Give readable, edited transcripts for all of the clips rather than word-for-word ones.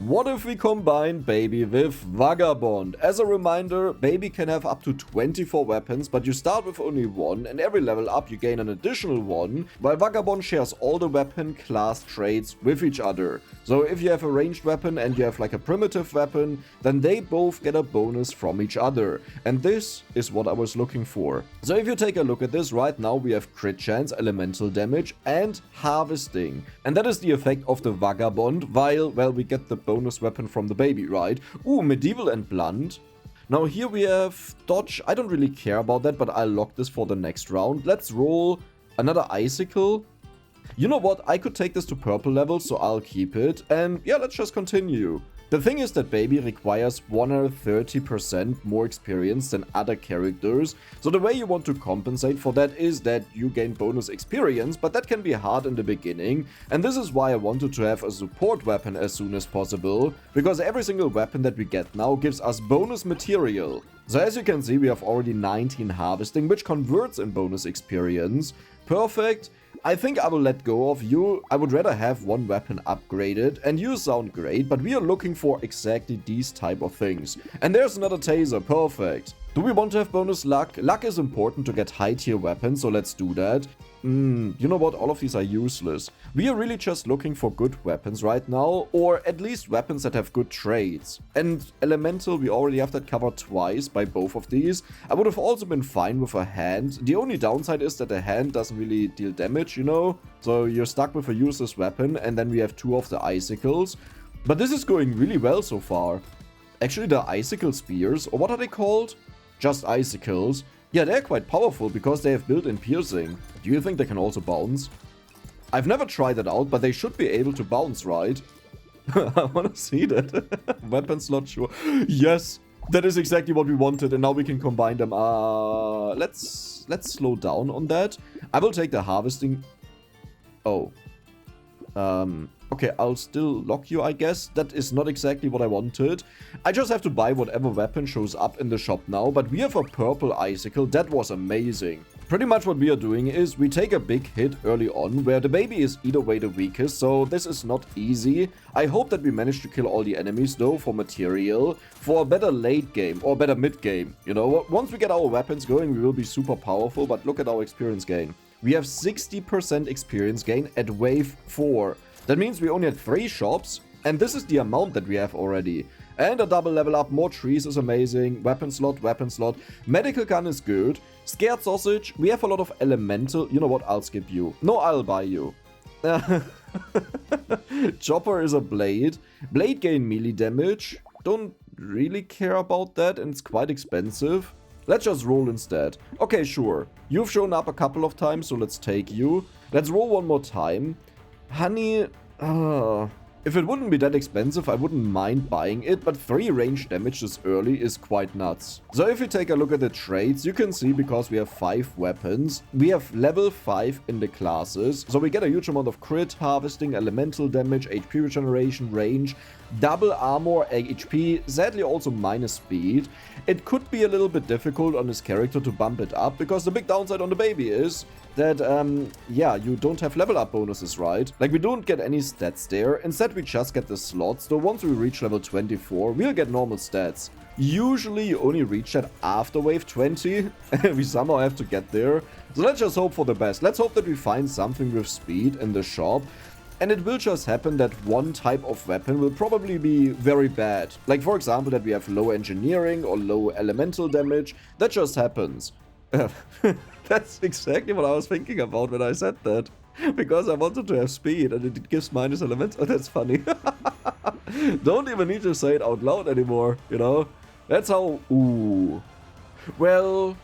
What if we combine Baby with Vagabond? As a reminder, Baby can have up to 24 weapons, but you start with only one, and every level up you gain an additional one, while Vagabond shares all the weapon class traits with each other. So if you have a ranged weapon and you have like a primitive weapon, then they both get a bonus from each other. And this is what I was looking for. So if you take a look at this, right now we have crit chance, elemental damage, and harvesting. And that is the effect of the Vagabond, while, well, we get the bonus weapon from the Baby, right? Ooh, medieval and blunt. Now here we have dodge. I don't really care about that, but I'll lock this for the next round. Let's roll another icicle. You know what? I could take this to purple level, so I'll keep it. And yeah, let's just continue. The thing is that Baby requires 130% more experience than other characters, so the way you want to compensate for that is that you gain bonus experience, but that can be hard in the beginning, and this is why I wanted to have a support weapon as soon as possible, because every single weapon that we get now gives us bonus material. So as you can see, we have already 19 harvesting, which converts in bonus experience. Perfect. I think I will let go of you. I would rather have one weapon upgraded, and you sound great, but we are looking for exactly these type of things. And there's another taser, perfect. Do we want to have bonus luck? Luck is important to get high tier weapons, so let's do that. You know what, all of these are useless. We are really just looking for good weapons right now, or at least weapons that have good traits. And elemental, we already have that covered twice by both of these. I would have also been fine with a hand. The only downside is that a hand doesn't really deal damage, you know? So you're stuck with a useless weapon, and then we have two of the icicles. But this is going really well so far. Actually, the icicle spears, or what are they called? Just icicles. Yeah, they're quite powerful because they have built-in piercing. Do you think they can also bounce? I've never tried that out, but they should be able to bounce, right? I want to see that. Weapon slot, sure. Yes, that is exactly what we wanted, and now we can combine them. Let's slow down on that. I will take the harvesting. Oh. Okay, I'll still lock you, I guess. That is not exactly what I wanted. I just have to buy whatever weapon shows up in the shop now, but we have a purple icicle. That was amazing. Pretty much what we are doing is we take a big hit early on, where the Baby is either way the weakest, so this is not easy. I hope that we manage to kill all the enemies, though, for material, for a better late game, or better mid game. You know, once we get our weapons going, we will be super powerful, but look at our experience gain. We have 60% experience gain at wave 4. That means we only had 3 shops, and this is the amount that we have already. And a double level up, more trees is amazing, weapon slot, medical gun is good, scared sausage, we have a lot of elemental, you know what, I'll skip you. No, I'll buy you. Chopper is a blade, blade gain melee damage, don't really care about that, and it's quite expensive. Let's just roll instead. Okay, sure, you've shown up a couple of times, so let's take you. Let's roll one more time. Honey, if it wouldn't be that expensive, I wouldn't mind buying it, but 3 range damage this early is quite nuts. So if you take a look at the traits, you can see because we have 5 weapons, we have level 5 in the classes, so we get a huge amount of crit, harvesting, elemental damage, HP regeneration, range, double armor, HP, sadly also minus speed. It could be a little bit difficult on this character to bump it up, because the big downside on the Baby is that, yeah, you don't have level up bonuses, right? Like, we don't get any stats there. Instead, we just get the slots. So once we reach level 24, we'll get normal stats. Usually, you only reach that after wave 20. We somehow have to get there. So let's just hope for the best. Let's hope that we find something with speed in the shop. And it will just happen that one type of weapon will probably be very bad. Like, for example, that we have low engineering or low elemental damage. That just happens. That's exactly what I was thinking about when I said that. Because I wanted to have speed and it gives minus elements. Oh, that's funny. Don't even need to say it out loud anymore, you know? That's how... Ooh. Well,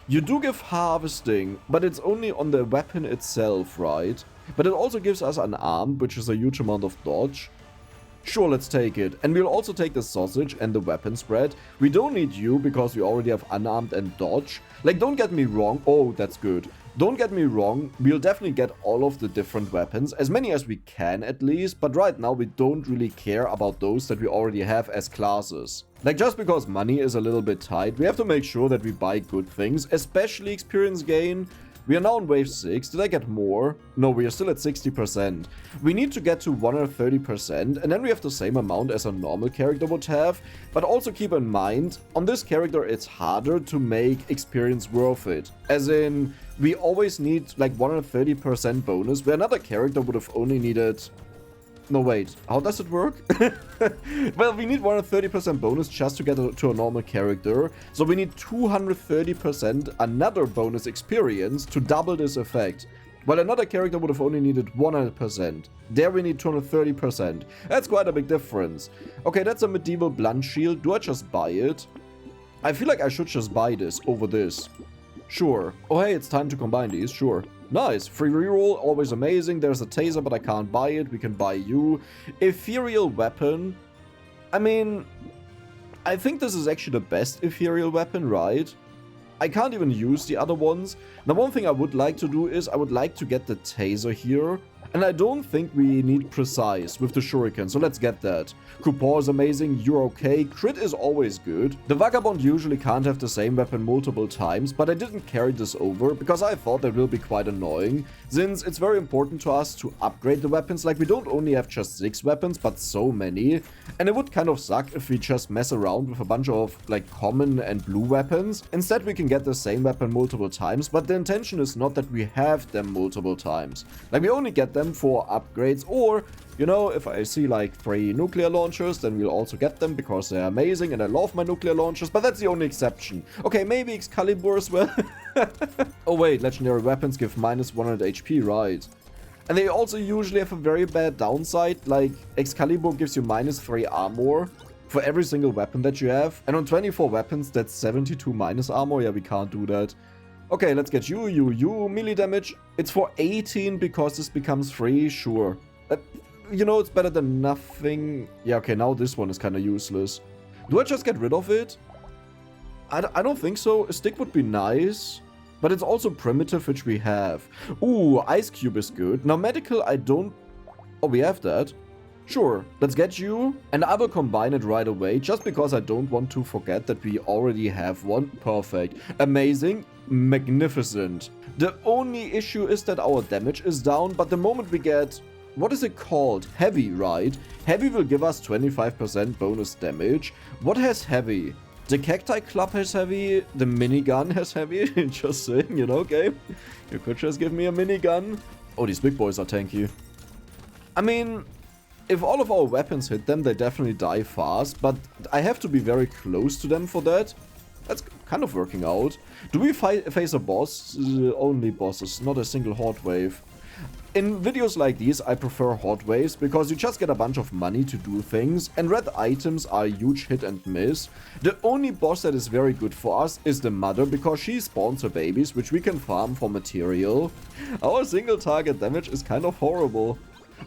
you do give harvesting, but it's only on the weapon itself, right? But it also gives us an arm, which is a huge amount of dodge. Sure, let's take it. And we'll also take the sausage and the weapon spread. We don't need you because we already have unarmed and dodge. Like, don't get me wrong. Oh, that's good. Don't get me wrong. We'll definitely get all of the different weapons. As many as we can, at least. But right now, we don't really care about those that we already have as classes. Like, just because money is a little bit tight, we have to make sure that we buy good things. Especially experience gain. We are now on wave 6. Did I get more? No, we are still at 60%. We need to get to 130%, and then we have the same amount as a normal character would have. But also keep in mind, on this character it's harder to make experience worth it. As in, we always need like 130% bonus, where another character would have only needed... No, wait. How does it work? Well, we need 130% bonus just to get to a normal character. So we need 230% another bonus experience to double this effect. While another character would have only needed 100%. There we need 230%. That's quite a big difference. Okay, that's a medieval blunt shield. Do I just buy it? I feel like I should just buy this over this. Sure. Oh, hey, it's time to combine these. Sure. Nice. Free reroll, always amazing. There's a taser, but I can't buy it. We can buy you. Ethereal weapon. I mean, I think this is actually the best ethereal weapon, right? I can't even use the other ones. Now, one thing I would like to do is I would like to get the taser here. And I don't think we need precise with the shuriken, so let's get that. Coupon is amazing, you're okay, crit is always good. The Vagabond usually can't have the same weapon multiple times, but I didn't carry this over because I thought that will be quite annoying, since it's very important to us to upgrade the weapons. Like, we don't only have just 6 weapons, but so many. And it would kind of suck if we just mess around with a bunch of like common and blue weapons. Instead, we can get the same weapon multiple times, but the intention is not that we have them multiple times. Like, we only get them for upgrades, or, you know, if I see like 3 nuclear launchers, then we'll also get them because they're amazing and I love my nuclear launchers, but that's the only exception. Okay, maybe Excalibur as well. Oh wait, legendary weapons give minus 100 HP, right? And they also usually have a very bad downside, like Excalibur gives you minus 3 armor for every single weapon that you have, and on 24 weapons that's 72 minus armor. Yeah, we can't do that. Okay, let's get you, melee damage. It's for 18 because this becomes free, sure. You know, it's better than nothing. Yeah, okay, now this one is kind of useless. Do I just get rid of it? I don't think so. A stick would be nice, but it's also primitive, which we have. Ooh, Ice Cube is good. Now, medical, I don't... Oh, we have that. Sure, let's get you, and I will combine it right away, just because I don't want to forget that we already have one. Perfect. Amazing. Magnificent. The only issue is that our damage is down, but the moment we get... What is it called? Heavy, right? Heavy will give us 25% bonus damage. What has heavy? The Cacti Club has heavy, the minigun has heavy. Just saying, you know, game. You could just give me a minigun. Oh, these big boys are tanky. I mean... If all of our weapons hit them, they definitely die fast, but I have to be very close to them for that. That's kind of working out. Do we face a boss? Only bosses, not a single horde wave. In videos like these, I prefer horde waves because you just get a bunch of money to do things, and red items are a huge hit and miss. The only boss that is very good for us is the mother, because she spawns her babies, which we can farm for material. Our single target damage is kind of horrible.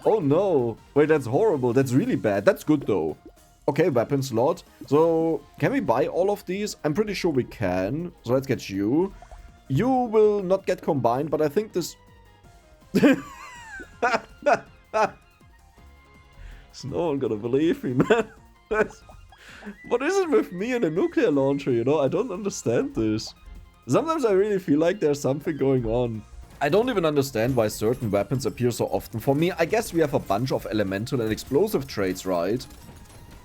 Oh no, wait, that's horrible, that's really bad. That's good though. Okay, weapon slot. So, can we buy all of these? I'm pretty sure we can. So let's get you. You will not get combined, but I think this... Is no one gonna believe me, man? What is it with me and a nuclear launcher, you know? I don't understand this. Sometimes I really feel like there's something going on. I don't even understand why certain weapons appear so often. For me, I guess we have a bunch of elemental and explosive traits, right?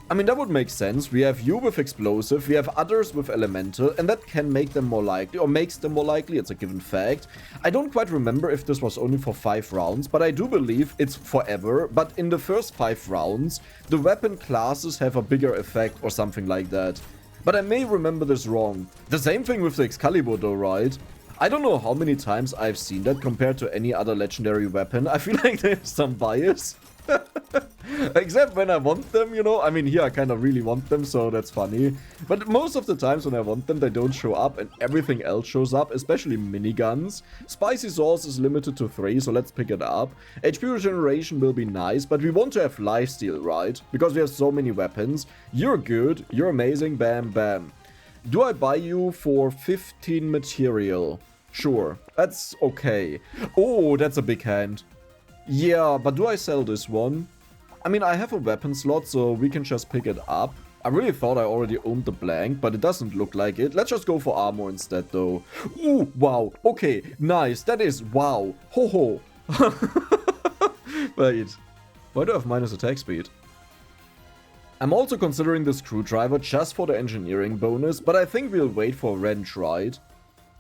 I mean, that would make sense. We have you with explosive, we have others with elemental, and that can make them more likely, or makes them more likely, it's a given fact. I don't quite remember if this was only for 5 rounds, but I do believe it's forever. But in the first 5 rounds, the weapon classes have a bigger effect or something like that. But I may remember this wrong. The same thing with the Excalibur though, right? I don't know how many times I've seen that compared to any other legendary weapon. I feel like there's some bias. Except when I want them, you know. I mean, here I kind of really want them, so that's funny. But most of the times when I want them, they don't show up and everything else shows up, especially miniguns. Spicy sauce is limited to 3, so let's pick it up. HP regeneration will be nice, but we want to have lifesteal, right? Because we have so many weapons. You're good, you're amazing, bam, bam. Do I buy you for 15 material? Sure, that's okay. Oh, that's a big hand. Yeah, but do I sell this one? I mean, I have a weapon slot, so we can just pick it up. I really thought I already owned the blank, but it doesn't look like it. Let's just go for armor instead, though. Ooh, wow. Okay, nice. That is wow. Ho ho. Wait. Why do I have minus attack speed? I'm also considering the screwdriver just for the engineering bonus, but I think we'll wait for a wrench, right?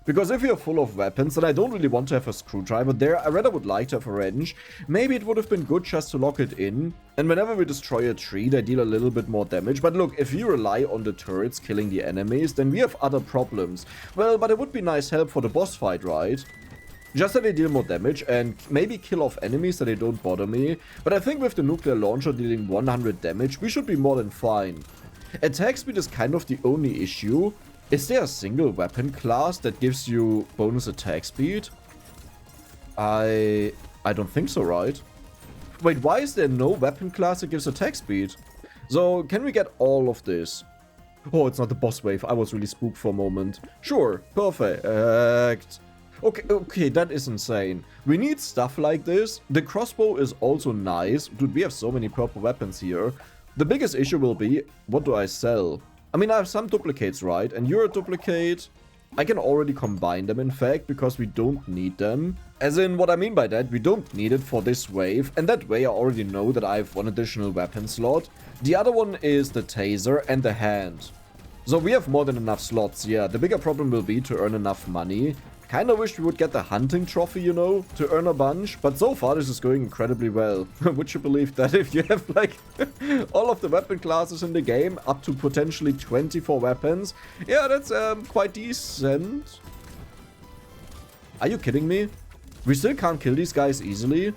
Because if you're full of weapons, then I don't really want to have a screwdriver there. I rather would like to have a wrench. Maybe it would have been good just to lock it in. And whenever we destroy a tree, they deal a little bit more damage. But look, if you rely on the turrets killing the enemies, then we have other problems. Well, but it would be nice help for the boss fight, right? Just that they deal more damage and maybe kill off enemies so they don't bother me. But I think with the nuclear launcher dealing 100 damage, we should be more than fine. Attack speed is kind of the only issue. Is there a single weapon class that gives you bonus attack speed? I don't think so, right? Wait, why is there no weapon class that gives attack speed? So, can we get all of this? Oh, it's not the boss wave. I was really spooked for a moment. Sure, perfect. Okay, that is insane. We need stuff like this. The crossbow is also nice. Dude, we have so many purple weapons here. The biggest issue will be, what do I sell? I mean, I have some duplicates, right? And you're a duplicate. I can already combine them, in fact, because we don't need them. As in, what I mean by that, we don't need it for this wave. And that way, I already know that I have one additional weapon slot. The other one is the taser and the hand. So we have more than enough slots, yeah. The bigger problem will be to earn enough money. Kinda wish we would get the hunting trophy, you know, to earn a bunch. But so far, this is going incredibly well. Would you believe that if you have, like, all of the weapon classes in the game, up to potentially 24 weapons? Yeah, that's quite decent. Are you kidding me? We still can't kill these guys easily?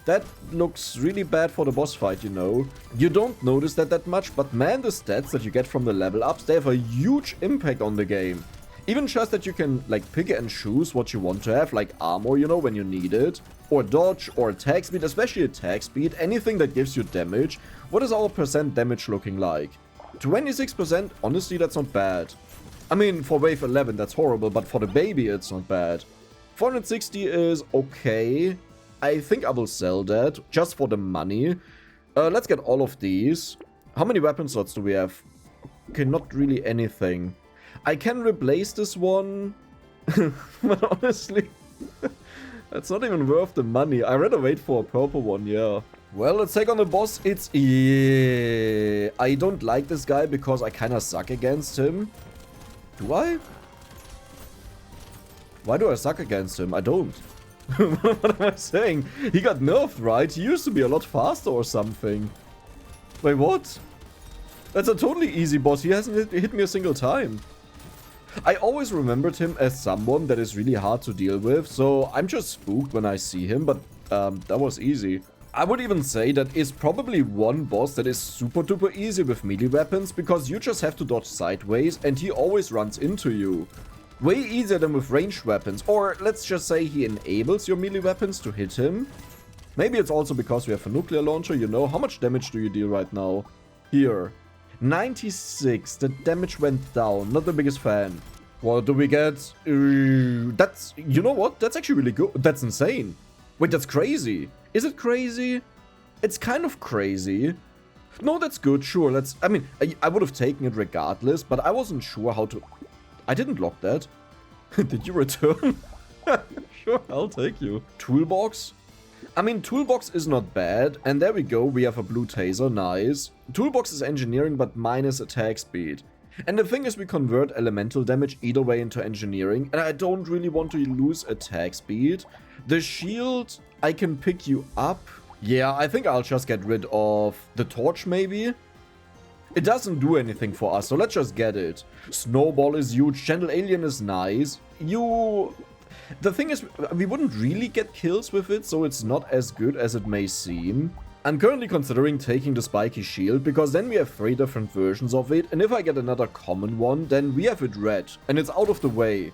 That looks really bad for the boss fight, you know. You don't notice that much, but man, the stats that you get from the level ups, they have a huge impact on the game. Even just that you can, like, pick and choose what you want to have, like armor, you know, when you need it. Or dodge, or attack speed, especially attack speed, anything that gives you damage. What is our percent damage looking like? 26%? Honestly, that's not bad. I mean, for wave 11, that's horrible, but for the baby, it's not bad. 460 is okay. I think I will sell that, just for the money. Let's get all of these. How many weapon slots do we have? Okay, not really anything. I can replace this one, but honestly, that's not even worth the money. I'd rather wait for a purple one, yeah. Well, let's take on the boss. It's... yeah. I don't like this guy because I kind of suck against him. Do I? Why do I suck against him? I don't. What am I saying? He got nerfed, right? He used to be a lot faster or something. Wait, what? That's a totally easy boss. He hasn't hit me a single time. I always remembered him as someone that is really hard to deal with, so I'm just spooked when I see him, but that was easy. I would even say that is probably one boss that is super duper easy with melee weapons, because you just have to dodge sideways and he always runs into you. Way easier than with ranged weapons, or let's just say he enables your melee weapons to hit him. Maybe it's also because we have a nuclear launcher, you know. How much damage do you deal right now? Here. 96. The damage went down. Not the biggest fan. What do we get? That's... you know what? That's actually really good. That's insane. Wait, that's crazy. Is it crazy? It's kind of crazy. No, that's good. Sure, let's... I mean, I would have taken it regardless, but I wasn't sure how to... I didn't lock that. Did you return? Sure, I'll take you. Toolbox? I mean, Toolbox is not bad, and there we go, we have a blue taser, nice. Toolbox is engineering, but minus attack speed. And the thing is, we convert elemental damage either way into engineering, and I don't really want to lose attack speed. The shield, I can pick you up. Yeah, I think I'll just get rid of the torch, maybe. It doesn't do anything for us, so let's just get it. Snowball is huge, Gentle Alien is nice. The thing is, we wouldn't really get kills with it, so it's not as good as it may seem. I'm currently considering taking the spiky shield, because then we have 3 different versions of it, and if I get another common one, then we have it red, and it's out of the way.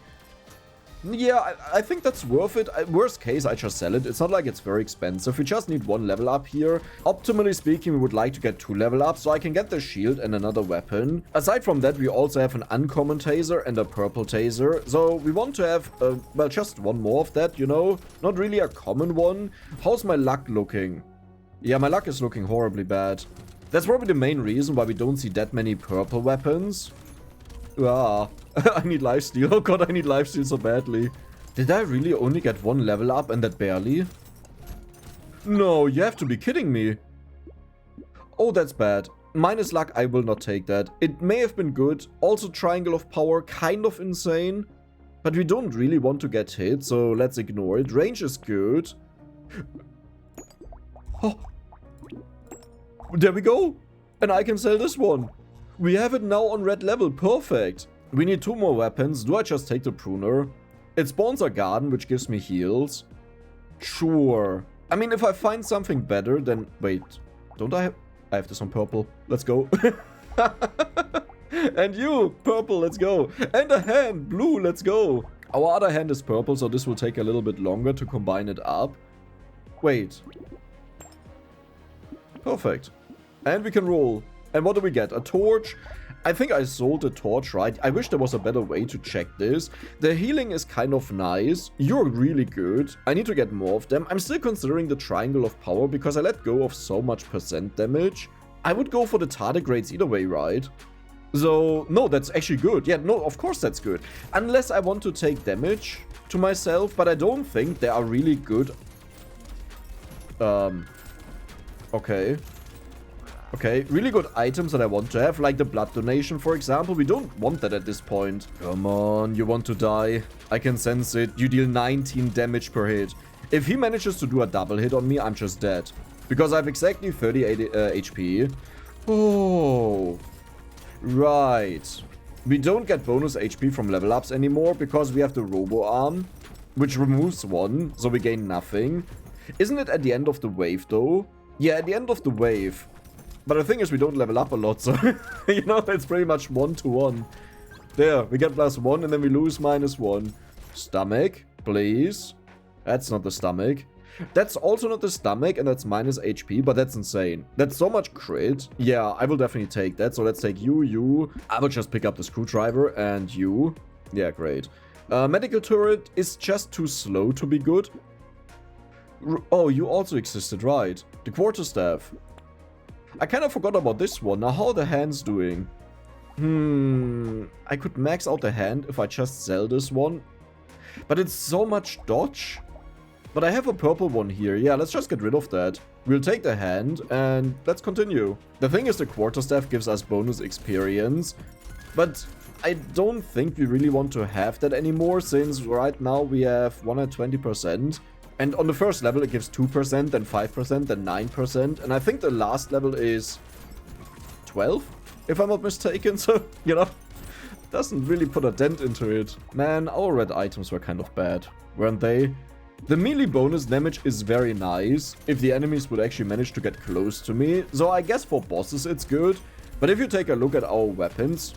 Yeah, I think that's worth it. Worst case, I just sell it. It's not like it's very expensive. We just need 1 level up here. Optimally speaking, we would like to get 2 level ups, so I can get the shield and another weapon. Aside from that, we also have an uncommon taser and a purple taser. So we want to have, well, just 1 more of that, you know? Not really a common one. How's my luck looking? Yeah, my luck is looking horribly bad. That's probably the main reason why we don't see that many purple weapons. Ah, I need lifesteal. Oh god, I need lifesteal so badly. Did I really only get one level up and that barely? No, you have to be kidding me. Oh, that's bad. Minus luck, I will not take that. It may have been good. Also, Triangle of Power, kind of insane. But we don't really want to get hit, so let's ignore it. Range is good. Oh. There we go. And I can sell this one. We have it now on red level. Perfect. We need 2 more weapons. Do I just take the pruner? It spawns a garden, which gives me heals. Sure. I mean, if I find something better, then... Wait. Don't I have... I have this on purple. Let's go. And you, purple, let's go. And a hand, blue, let's go. Our other hand is purple, so this will take a little bit longer to combine it up. Wait. Perfect. And we can roll. And what do we get? A torch. I think I sold the torch, right? I wish there was a better way to check this. The healing is kind of nice. You're really good. I need to get more of them. I'm still considering the Triangle of Power because I let go of so much % damage. I would go for the tardigrades either way, right? So, no, that's actually good. Yeah, no, of course that's good. Unless I want to take damage to myself, but I don't think they are really good. Okay. Okay, really good items that I want to have, like the blood donation, for example. We don't want that at this point. Come on, you want to die. I can sense it. You deal 19 damage per hit. If he manages to do a double hit on me, I'm just dead. Because I have exactly 38 HP. Oh. Right. We don't get bonus HP from level ups anymore because we have the Robo Arm, which removes 1, so we gain nothing. Isn't it at the end of the wave, though? Yeah, at the end of the wave. But the thing is, we don't level up a lot, so, you know, it's pretty much 1-to-1. There, we get +1 and then we lose -1. Stomach, please. That's not the stomach. That's also not the stomach, and that's minus HP, but that's insane. That's so much crit. Yeah, I will definitely take that. So let's take you. I will just pick up the screwdriver, and you. Yeah, great. Medical turret is just too slow to be good. Oh, you also existed, right. The quarterstaff. I kind of forgot about this one. Now, how are the hands doing? I could max out the hand if I just sell this one. But it's so much dodge. But I have a purple one here. Yeah, let's just get rid of that. We'll take the hand and let's continue. The thing is, the quarterstaff gives us bonus experience. But I don't think we really want to have that anymore, since right now we have 120%. And on the first level it gives 2%, then 5%, then 9%. And I think the last level is 12, if I'm not mistaken. So, you know, doesn't really put a dent into it. Man, our red items were kind of bad, weren't they? The melee bonus damage is very nice if the enemies would actually manage to get close to me. So I guess for bosses it's good. But if you take a look at our weapons,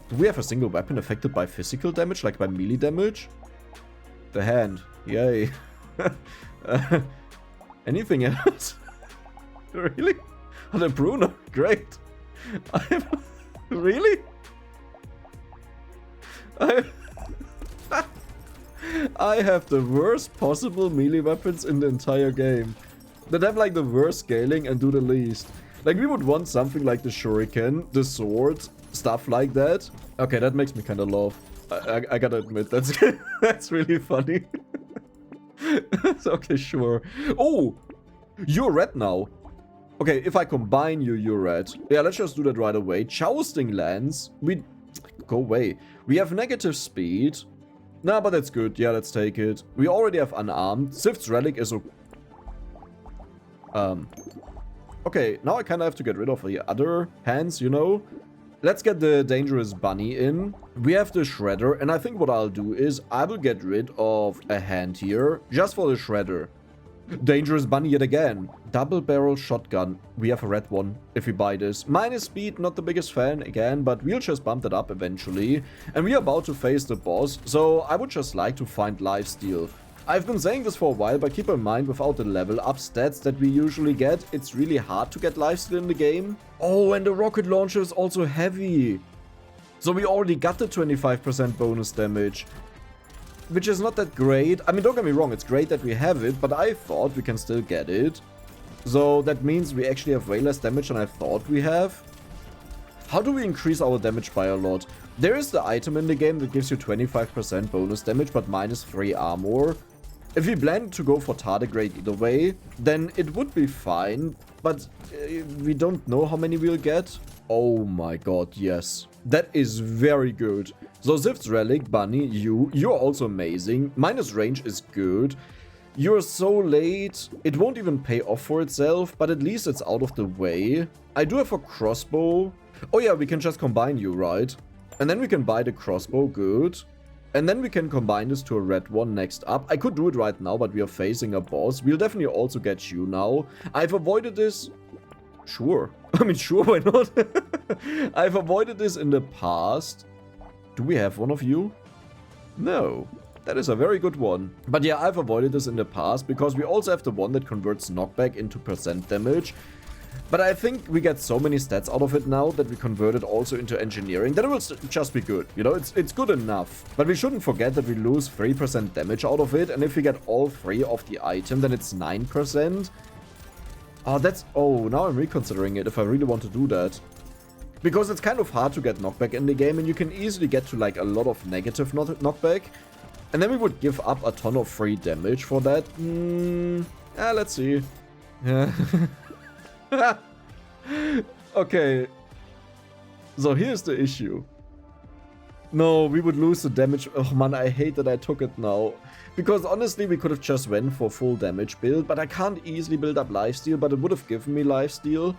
do we have a single weapon affected by physical damage, like by melee damage? The hand. Yay. Anything else? Really? Oh, the Bruno. Great. Really? I have the worst possible melee weapons in the entire game. That have like the worst scaling and do the least. Like, we would want something like the shuriken, the sword, stuff like that. Okay, that makes me kind of laugh. I gotta admit, that's really funny. Okay, sure. Oh, you're red now. Okay, if I combine you, you're red. Yeah, let's just do that right away. Jousting lance. Go away. We have negative speed. Nah, but that's good. Yeah, let's take it. We already have unarmed. Sif's relic is okay, now I kind of have to get rid of the other hands, you know. Let's get the dangerous bunny in. We have the shredder, and I think what I'll do is I will get rid of a hand here just for the shredder. Dangerous bunny yet again. Double barrel shotgun. We have a red one if we buy this. Minus speed, not the biggest fan again, but we'll just bump that up eventually. And we are about to face the boss, so I would just like to find lifesteal. I've been saying this for a while, but keep in mind, without the level up stats that we usually get, it's really hard to get lifesteal in the game. Oh, and the rocket launcher is also heavy. So we already got the 25% bonus damage, which is not that great. I mean, don't get me wrong, it's great that we have it, but I thought we can still get it. So that means we actually have way less damage than I thought we have. How do we increase our damage by a lot? There is the item in the game that gives you 25% bonus damage, but minus 3 armor. If we plan to go for tardigrade either way, then it would be fine, but we don't know how many we'll get. Oh my god, yes. That is very good. So Zift's Relic, Bunny, you're also amazing. Minus range is good. You're so late, it won't even pay off for itself, but at least it's out of the way. I do have a crossbow. Oh yeah, we can just combine you, right? And then we can buy the crossbow, good. And then we can combine this to a red one next up. I could do it right now, but we are facing a boss. We'll definitely also get you now. I've avoided this. Sure. I mean, sure, why not? I've avoided this in the past. Do we have one of you? No. That is a very good one. But yeah, I've avoided this in the past because we also have the one that converts knockback into percent damage. But I think we get so many stats out of it now that we convert it also into engineering. Then it will just be good. You know, it's good enough. But we shouldn't forget that we lose 3% damage out of it. And if we get all 3 of the item, then it's 9%. Oh, that's... Oh, now I'm reconsidering it if I really want to do that. Because it's kind of hard to get knockback in the game. And you can easily get to like a lot of negative knockback. And then we would give up a ton of free damage for that. Let's see. Yeah. Okay. So here's the issue. No, we would lose the damage. Oh man, I hate that I took it now. Because honestly, we could have just went for full damage build. But I can't easily build up lifesteal. But it would have given me lifesteal.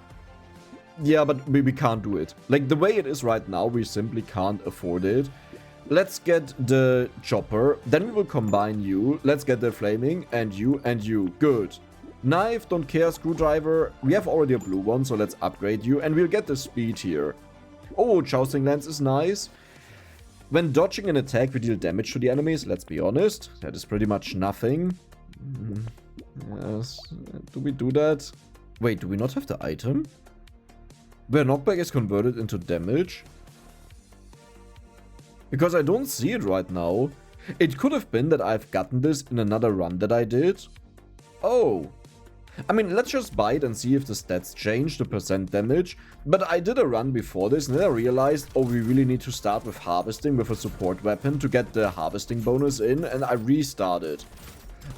Yeah, but we can't do it. Like the way it is right now, we simply can't afford it. Let's get the chopper. Then we will combine you. Let's get the flaming and you and you. Good. Knife, don't care, screwdriver. We have already a blue one, so let's upgrade you. And we'll get the speed here. Oh, jousting lance is nice. When dodging an attack, we deal damage to the enemies. Let's be honest. That is pretty much nothing. Yes. Do we do that? Wait, do we not have the item? Where knockback is converted into damage? Because I don't see it right now. It could have been that I've gotten this in another run that I did. Oh. I mean, let's just buy it and see if the stats change, the percent damage. But I did a run before this and then I realized, oh, we really need to start with harvesting with a support weapon to get the harvesting bonus in. And I restarted.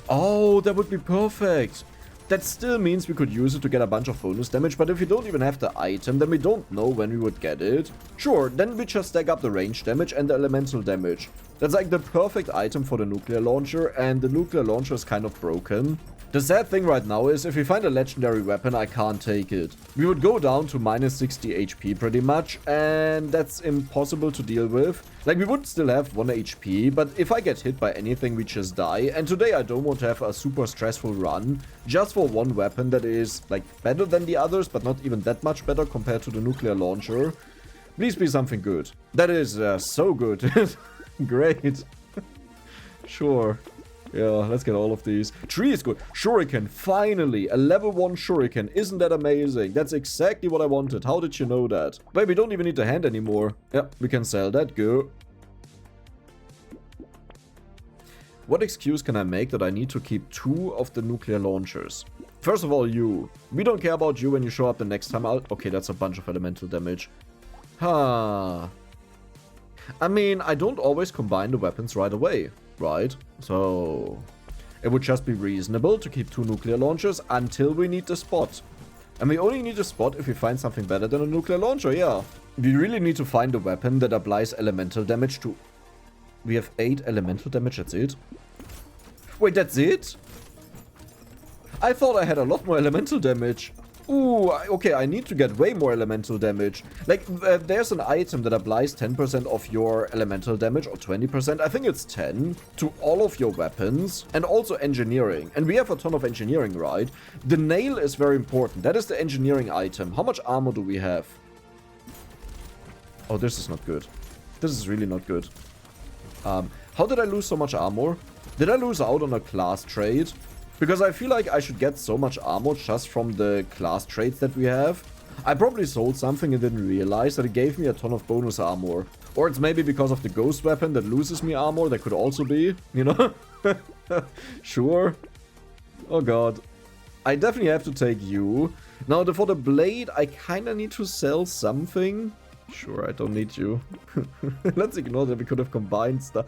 Oh, that would be perfect. That still means we could use it to get a bunch of bonus damage, but if we don't even have the item, then we don't know when we would get it. Sure, then we just stack up the range damage and the elemental damage. That's like the perfect item for the nuclear launcher, and the nuclear launcher is kind of broken. The sad thing right now is, if we find a legendary weapon, I can't take it. We would go down to minus 60 HP pretty much, and that's impossible to deal with. Like, we would still have 1 HP, but if I get hit by anything, we just die. And today I don't want to have a super stressful run, just for one weapon that is, like, better than the others, but not even that much better compared to the nuclear launcher. Please be something good. That is so good. Great. Sure. Yeah, let's get all of these. Tree is good. Shuriken, finally. A level 1 Shuriken. Isn't that amazing? That's exactly what I wanted. How did you know that? Wait, we don't even need the hand anymore. Yeah, we can sell that. Go. What excuse can I make that I need to keep 2 of the nuclear launchers? First of all, you. We don't care about you when you show up the next time out. Okay, that's a bunch of elemental damage. Huh. I mean, I don't always combine the weapons right away, right? So it would just be reasonable to keep 2 nuclear launchers until we need the spot. And we only need a spot if we find something better than a nuclear launcher, yeah. We really need to find a weapon that applies elemental damage to... We have 8 elemental damage, that's it? Wait, that's it? I thought I had a lot more elemental damage. Ooh, okay, I need to get way more elemental damage. Like, there's an item that applies 10% of your elemental damage, or 20%, I think it's 10, to all of your weapons, and also engineering. And we have a ton of engineering, right? The nail is very important. That is the engineering item. How much armor do we have? Oh, this is not good. This is really not good. How did I lose so much armor? Did I lose out on a class trade? Because I feel like I should get so much armor just from the class traits that we have. I probably sold something and didn't realize that it gave me a ton of bonus armor. Or it's maybe because of the ghost weapon that loses me armor. That could also be, you know? Sure. Oh god. I definitely have to take you. Now, for the blade, I kind of need to sell something. Sure, I don't need you. Let's ignore that we could have combined stuff.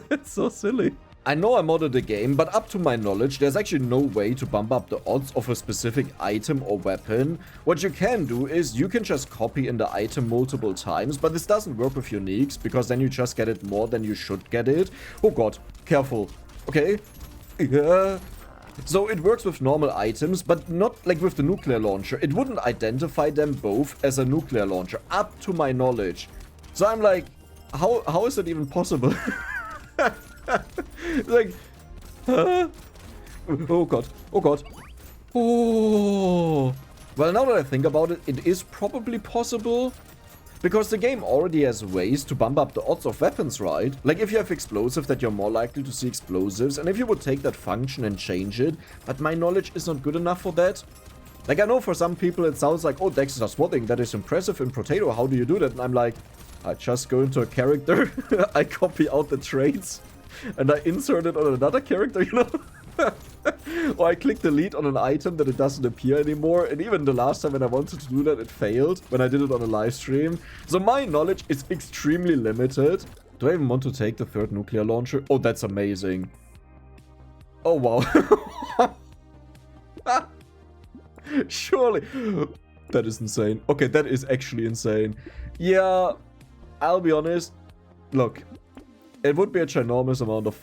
It's so silly. I know I modded the game, but up to my knowledge, there's actually no way to bump up the odds of a specific item or weapon. What you can do is you can just copy in the item multiple times, but this doesn't work with uniques, because then you just get it more than you should get it. Oh god, careful. Okay. Yeah. So it works with normal items, but not like with the nuclear launcher. It wouldn't identify them both as a nuclear launcher, up to my knowledge. So I'm like, how is that even possible? Like, huh? Oh god, oh god. Oh. Well, now that I think about it, it is probably possible. Because the game already has ways to bump up the odds of weapons, right? Like if you have explosive, that you're more likely to see explosives. And if you would take that function and change it. But my knowledge is not good enough for that. Like I know for some people it sounds like, oh, Dexter spotting, that is impressive in Brotato. How do you do that? And I'm like, I just go into a character. I copy out the traits. And I insert it on another character, you know? Or I click delete on an item that it doesn't appear anymore. And even the last time when I wanted to do that, it failed. When I did it on a live stream. So my knowledge is extremely limited. Do I even want to take the third nuclear launcher? Oh, that's amazing. Oh, wow. Surely. That is insane. Okay, that is actually insane. Yeah, I'll be honest. Look. It would be a ginormous amount of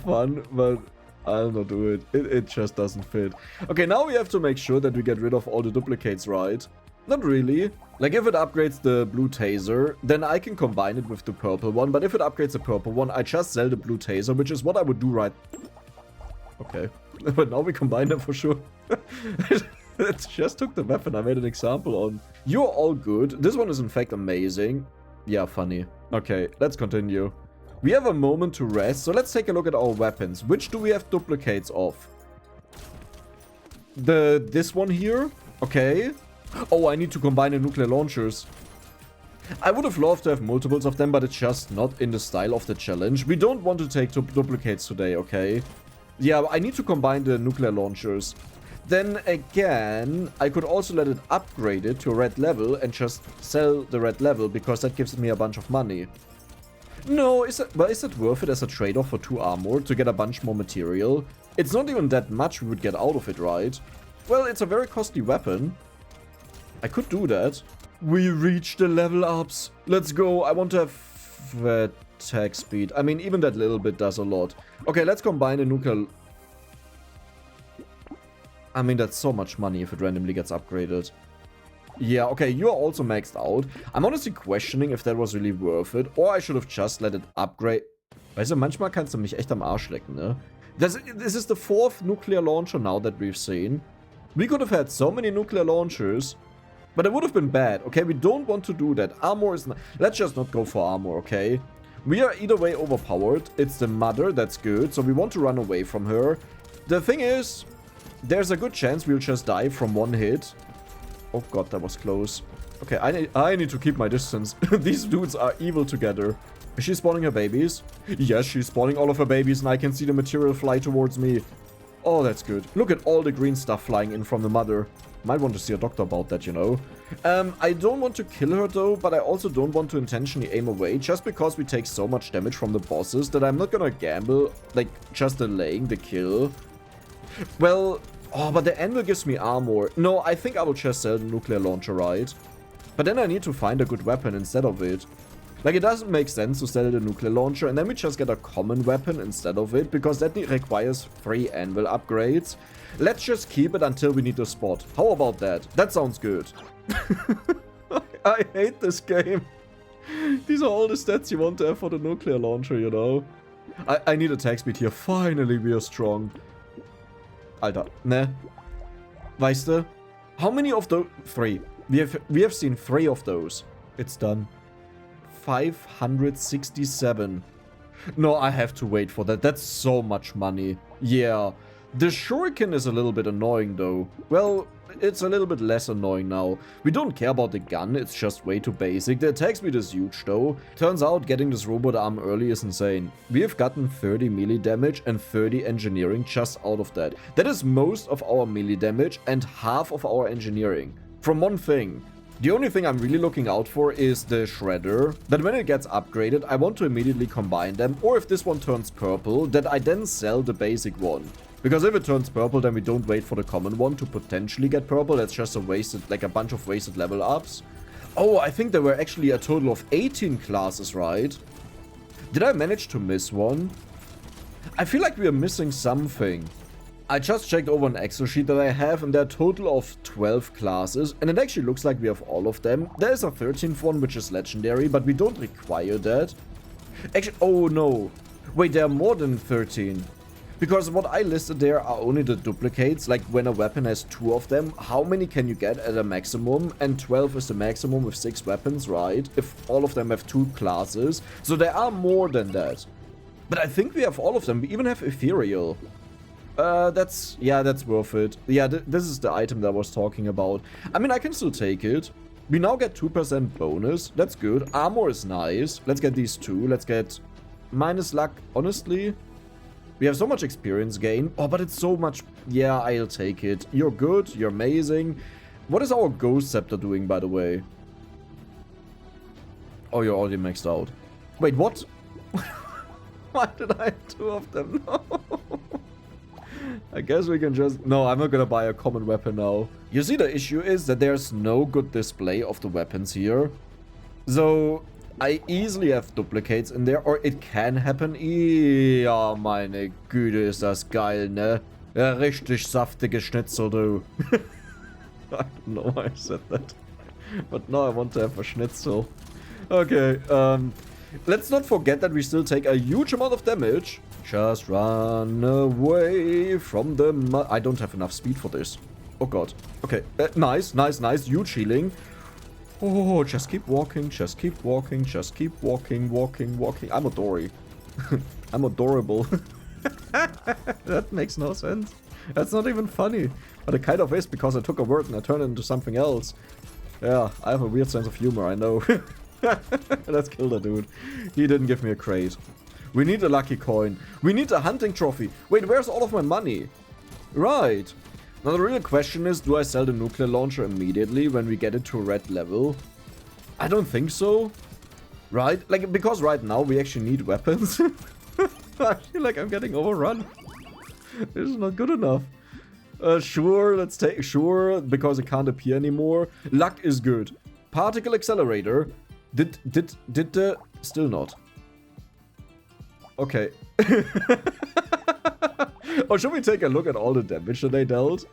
fun, but I'll not do it. It just doesn't fit. Okay, now we have to make sure that we get rid of all the duplicates, right? Not really. Like, if it upgrades the blue taser, then I can combine it with the purple one. But if it upgrades the purple one, I just sell the blue taser, which is what I would do right... Okay. But now we combine them for sure. It just took the weapon I made an example on. You're all good. This one is in fact amazing. Yeah, funny. Okay, let's continue. We have a moment to rest, so let's take a look at our weapons. Which do we have duplicates of? This one here? Okay. Oh, I need to combine the nuclear launchers. I would have loved to have multiples of them, but it's just not in the style of the challenge. We don't want to take duplicates today, okay? Yeah, I need to combine the nuclear launchers. Then again, I could also let it upgrade it to a red level and just sell the red level because that gives me a bunch of money. No, is it worth it as a trade-off for 2 armor to get a bunch more material? It's not even that much we would get out of it, right? Well, it's a very costly weapon. I could do that. We reached the level ups. Let's go. I want to have attack speed. I mean, even that little bit does a lot. Okay, let's combine the nuclear... I mean, that's so much money if it randomly gets upgraded. Yeah, okay, you are also maxed out. I'm honestly questioning if that was really worth it. Or I should have just let it upgrade. Weißt du, manchmal kannst du mich echt am Arsch lecken, ne? This is the 4th nuclear launcher now that we've seen. We could have had so many nuclear launchers. But it would have been bad, okay? We don't want to do that. Armor is not... Let's just not go for armor, okay? We are either way overpowered. It's the mother, that's good. So we want to run away from her. The thing is... There's a good chance we'll just die from one hit. Oh god, that was close. Okay, I need to keep my distance. These dudes are evil together. Is she spawning her babies? Yes, she's spawning all of her babies and I can see the material fly towards me. Oh, that's good. Look at all the green stuff flying in from the mother. Might want to see a doctor about that, you know. I don't want to kill her though, but I also don't want to intentionally aim away just because we take so much damage from the bosses that I'm not gonna gamble, like, just delaying the kill. Well, oh, but the anvil gives me armor. No, I think I will just sell the nuclear launcher, right? But then I need to find a good weapon instead of it. Like, it doesn't make sense to sell the nuclear launcher and then we just get a common weapon instead of it, because that requires 3 anvil upgrades. Let's just keep it until we need a spot. How about that? That sounds good. I hate this game. These are all the stats you want to have for the nuclear launcher, you know? I need attack speed here. Finally, we are strong. Alter, ne? Weißt du? How many of those? 3. We have seen 3 of those. It's done. 567. No, I have to wait for that. That's so much money. Yeah. The shuriken is a little bit annoying though. Well, it's a little bit less annoying now. We don't care about the gun, it's just way too basic. The attack speed is huge though. Turns out getting this robot arm early is insane. We have gotten 30 melee damage and 30 engineering just out of that. That is most of our melee damage and half of our engineering. From one thing. The only thing I'm really looking out for is the Shredder, that when it gets upgraded, I want to immediately combine them, or if this one turns purple, that I then sell the basic one. Because if it turns purple, then we don't wait for the common one to potentially get purple. That's just a wasted, like a bunch of wasted level ups. Oh, I think there were actually a total of 18 classes, right? Did I manage to miss one? I feel like we are missing something. I just checked over an Excel sheet that I have, and there are a total of 12 classes, and it actually looks like we have all of them. There is a 13th one, which is legendary, but we don't require that. Actually, oh no. Wait, there are more than 13. Because what I listed there are only the duplicates, like when a weapon has 2 of them, how many can you get at a maximum? And 12 is the maximum with 6 weapons, right? If all of them have 2 classes. So there are more than that. But I think we have all of them. We even have Ethereal. That's worth it. Yeah, this is the item that I was talking about. I mean, I can still take it. We now get 2% bonus. That's good. Armor is nice. Let's get these 2. Let's get minus luck, honestly. We have so much experience gain. Oh, but it's so much. Yeah, I'll take it. You're good. You're amazing. What is our Ghost Scepter doing, by the way? Oh, you're already maxed out. Wait, what? Why did I have 2 of them? No. I guess we can just... No, I'm not gonna buy a common weapon now. You see, the issue is that there's no good display of the weapons here. So, I easily have duplicates in there, or it can happen. Ja, meine Güte, ist das geil, ne? Ja, richtig saftige Schnitzel, du. I don't know why I said that. But now I want to have a Schnitzel. Okay, let's not forget that we still take a huge amount of damage. Just run away from the I don't have enough speed for this. Oh god. Okay, nice. Huge healing. Oh, just keep walking, just keep walking, just keep walking. I'm Dory. I'm adorable. That makes no sense. That's not even funny. But it kind of is, because I took a word and I turned it into something else. Yeah, I have a weird sense of humor, I know. Let's kill the dude. He didn't give me a crate. We need a lucky coin. We need a hunting trophy. Wait, where's all of my money? Right. Now the real question is, do I sell the nuclear launcher immediately when we get it to a red level? I don't think so. Right? Like, because right now we actually need weapons. I feel like I'm getting overrun. This is not good enough. Sure, let's take... Sure, because it can't appear anymore. Luck is good. Particle accelerator. Did the... Still not. Okay. Or should we take a look at all the damage that they dealt?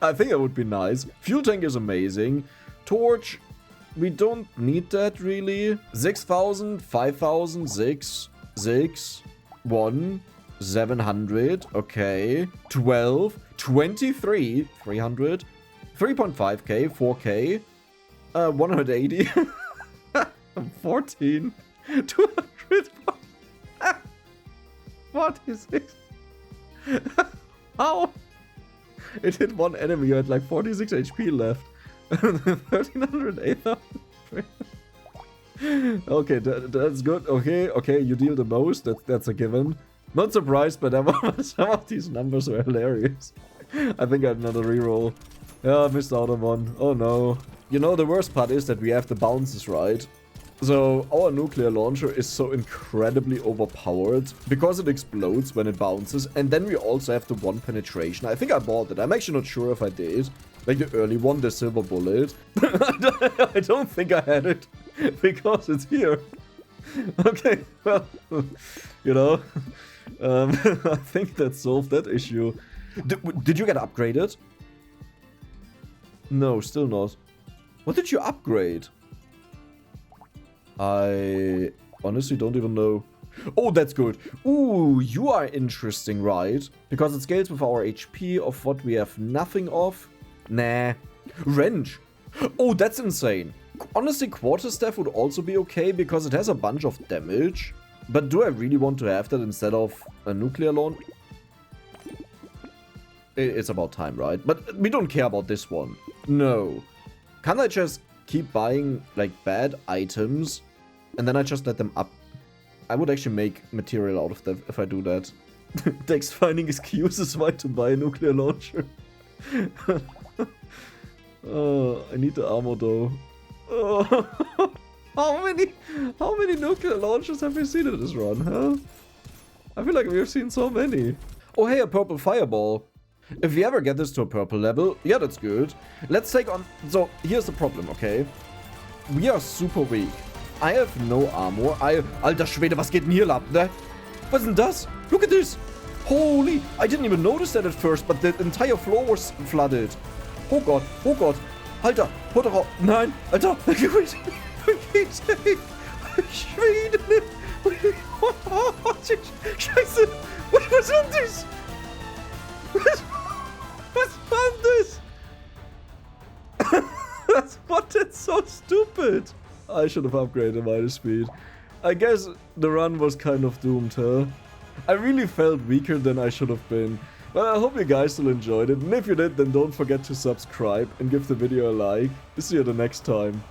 I think that would be nice. Fuel tank is amazing. Torch, we don't need that really. 6,000, 5,000, 6, 1, 700, okay. 12, 23, 300, 3.5k, 4k, 180, 14, 200, 46. How? It hit one enemy, you had like 46 HP left. 1300, 8,000. Okay, that's good. Okay, you deal the most. That's a given. Not surprised, but some of these numbers are hilarious. I think I had another reroll. Yeah, I missed out on one. Oh no. You know, the worst part is that we have the bounces, right? So, our nuclear launcher is so incredibly overpowered because it explodes when it bounces, and then we also have the 1 penetration. I think I bought it. I'm actually not sure if I did. Like the early one, the silver bullet. I don't think I had it because it's here. Okay, well, you know, I think that solved that issue. Did you get upgraded? No, still not. What did you upgrade? I honestly don't even know. Oh, that's good. Ooh, you are interesting, right? Because it scales with our HP of what we have nothing of. Nah. Wrench. Oh, that's insane. Honestly, quarterstaff would also be okay because it has a bunch of damage. But do I really want to have that instead of a nuclear launch? It's about time, right? But we don't care about this one. No. Can't I just keep buying, like, bad items and then I just let them up? I would actually make material out of them if I do that. Dex finding excuses why to buy a nuclear launcher. Oh, I need the armor though. Oh. How many nuclear launchers have we seen in this run, huh? I feel like we've seen so many. Oh hey, a purple fireball. If we ever get this to a purple level, yeah, that's good. Let's take on... So, here's the problem, okay? We are super weak. I have no armor. Alter Schwede, was geht denn hier ab, ne? Was ist denn das? Look at this! Holy! I didn't even notice that at first, but the entire floor was flooded. Oh god, oh god. Alter, hol doch auf. Nein, Alter. Schwede. Scheiße. Was war das? Was war das? What? That's so stupid. I should have upgraded my speed. I guess the run was kind of doomed, huh? I really felt weaker than I should have been. But I hope you guys still enjoyed it. And if you did, then don't forget to subscribe and give the video a like. See you the next time.